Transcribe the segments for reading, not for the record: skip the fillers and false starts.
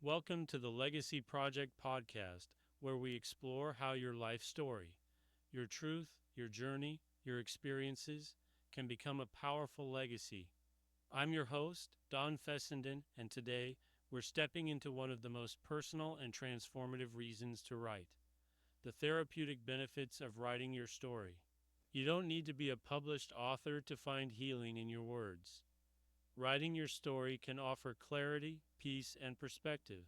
Welcome to the Legacy Project podcast, where we explore how your life story, your truth, your journey, your experiences can become a powerful legacy. I'm your host, Don Fessenden, and today we're stepping into one of the most personal and transformative reasons to write: the therapeutic benefits of writing your story. You don't need to be a published author to find healing in your words. Writing your story can offer clarity, peace, and perspective.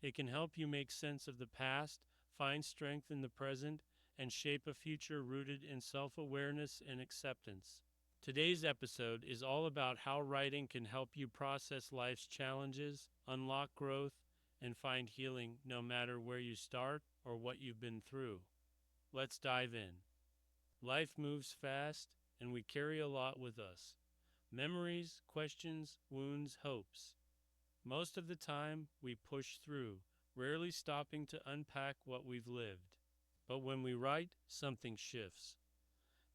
It can help you make sense of the past, find strength in the present, and shape a future rooted in self-awareness and acceptance. Today's episode is all about how writing can help you process life's challenges, unlock growth, and find healing no matter where you start or what you've been through. Let's dive in. Life moves fast, and we carry a lot with us: memories, questions, wounds, hopes. Most of the time, we push through, rarely stopping to unpack what we've lived. But when we write, something shifts.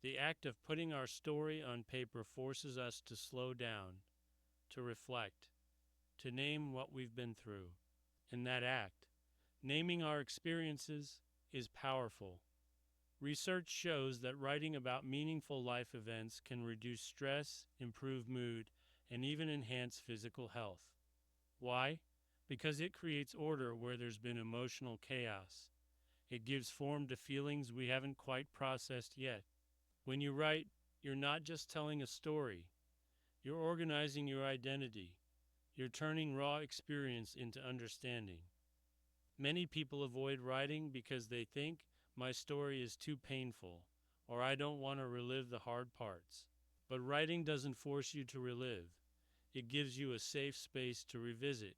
The act of putting our story on paper forces us to slow down, to reflect, to name what we've been through. And that act, naming our experiences, is powerful. Research shows that writing about meaningful life events can reduce stress, improve mood, and even enhance physical health. Why? Because it creates order where there's been emotional chaos. It gives form to feelings we haven't quite processed yet. When you write, you're not just telling a story. You're organizing your identity. You're turning raw experience into understanding. Many people avoid writing because they think, my story is too painful, or I don't want to relive the hard parts. But writing doesn't force you to relive. It gives you a safe space to revisit.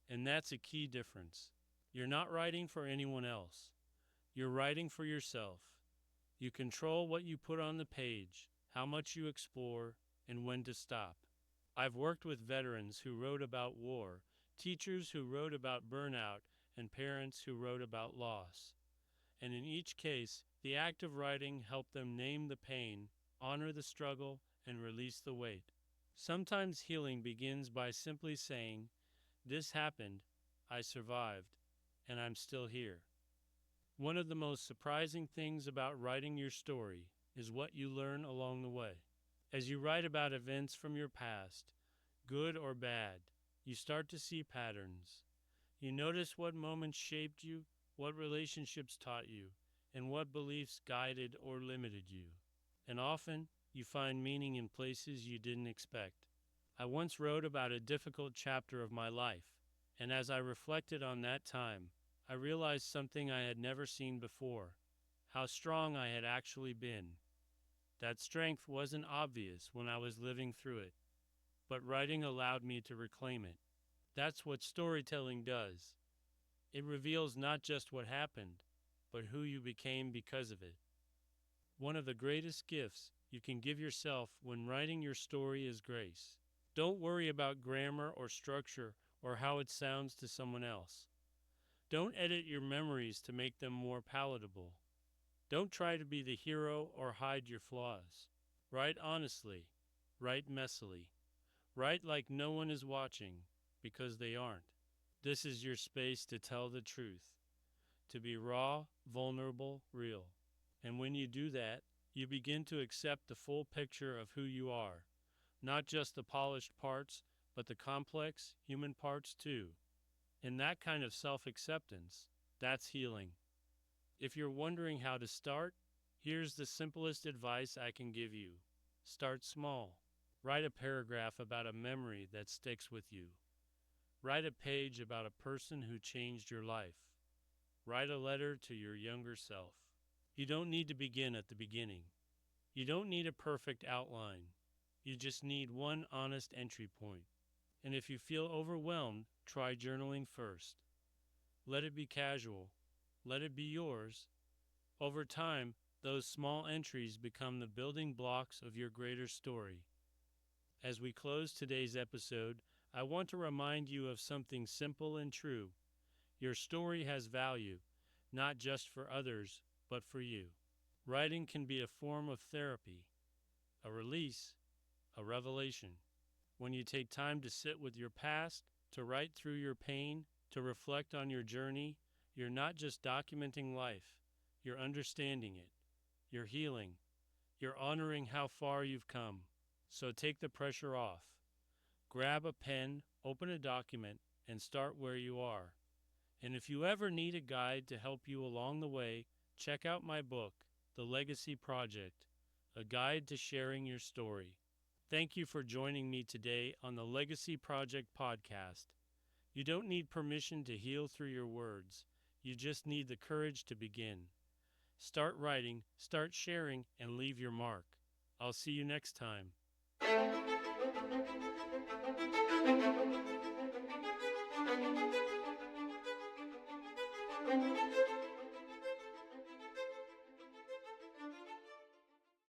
And that's a key difference. You're not writing for anyone else. You're writing for yourself. You control what you put on the page, how much you explore, and when to stop. I've worked with veterans who wrote about war, teachers who wrote about burnout, and parents who wrote about loss. And in each case, the act of writing helped them name the pain, honor the struggle, and release the weight. Sometimes healing begins by simply saying, this happened, I survived, and I'm still here. One of the most surprising things about writing your story is what you learn along the way. As you write about events from your past, good or bad, you start to see patterns. You notice what moments shaped you, what relationships taught you, and what beliefs guided or limited you. And often, you find meaning in places you didn't expect. I once wrote about a difficult chapter of my life, and as I reflected on that time, I realized something I had never seen before: how strong I had actually been. That strength wasn't obvious when I was living through it, but writing allowed me to reclaim it. That's what storytelling does. It reveals not just what happened, but who you became because of it. One of the greatest gifts you can give yourself when writing your story is grace. Don't worry about grammar or structure or how it sounds to someone else. Don't edit your memories to make them more palatable. Don't try to be the hero or hide your flaws. Write honestly. Write messily. Write like no one is watching, because they aren't. This is your space to tell the truth, to be raw, vulnerable, real. And when you do that, you begin to accept the full picture of who you are, not just the polished parts, but the complex, human parts too. And that kind of self-acceptance, that's healing. If you're wondering how to start, here's the simplest advice I can give you. Start small. Write a paragraph about a memory that sticks with you. Write a page about a person who changed your life. Write a letter to your younger self. You don't need to begin at the beginning. You don't need a perfect outline. You just need one honest entry point. And if you feel overwhelmed, try journaling first. Let it be casual. Let it be yours. Over time, those small entries become the building blocks of your greater story. As we close today's episode, I want to remind you of something simple and true. Your story has value, not just for others, but for you. Writing can be a form of therapy, a release, a revelation. When you take time to sit with your past, to write through your pain, to reflect on your journey. You're not just documenting life, you're understanding it, you're healing, you're honoring how far you've come. So take the pressure off. Grab a pen, open a document, and start where you are. And if you ever need a guide to help you along the way, check out my book, The Legacy Project, a guide to sharing your story. Thank you for joining me today on the Legacy Project podcast. You don't need permission to heal through your words. You just need the courage to begin. Start writing, start sharing, and leave your mark. I'll see you next time.